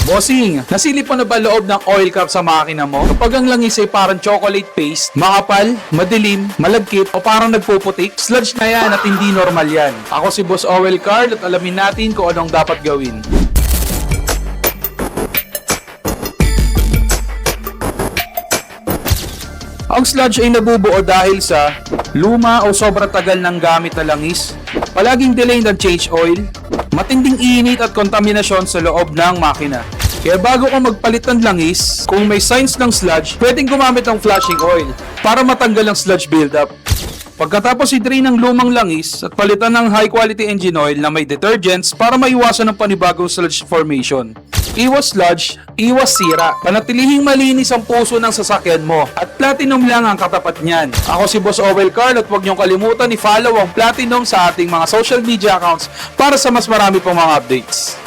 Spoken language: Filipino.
Bossing, nasilip mo na ba loob ng oil cap sa makina mo? Kapag ang langis ay parang chocolate paste, makapal, madilim, malagkit, o parang nagpuputik, sludge na yan at hindi normal yan. Ako si Boss Oil Carl at alamin natin kung anong dapat gawin. Ang sludge ay nabubuo dahil sa luma o sobrang tagal ng gamit na langis, palaging delay ng change oil, matinding init at kontaminasyon sa loob ng makina. Kaya bago ka magpalit ng langis, kung may signs ng sludge, pwedeng gumamit ng flushing oil para matanggal ang sludge buildup. Pagkatapos i-drain ng lumang langis at palitan ng high quality engine oil na may detergents para maiwasan ang panibagong sludge formation. Iwas sludge, iwas sira. Panatilihing malinis ang puso ng sasakyan mo at Platinum lang ang katapat niyan. Ako si Boss Oil Carl at huwag niyong kalimutan i-follow ang Platinum sa ating mga social media accounts para sa mas marami pong mga updates.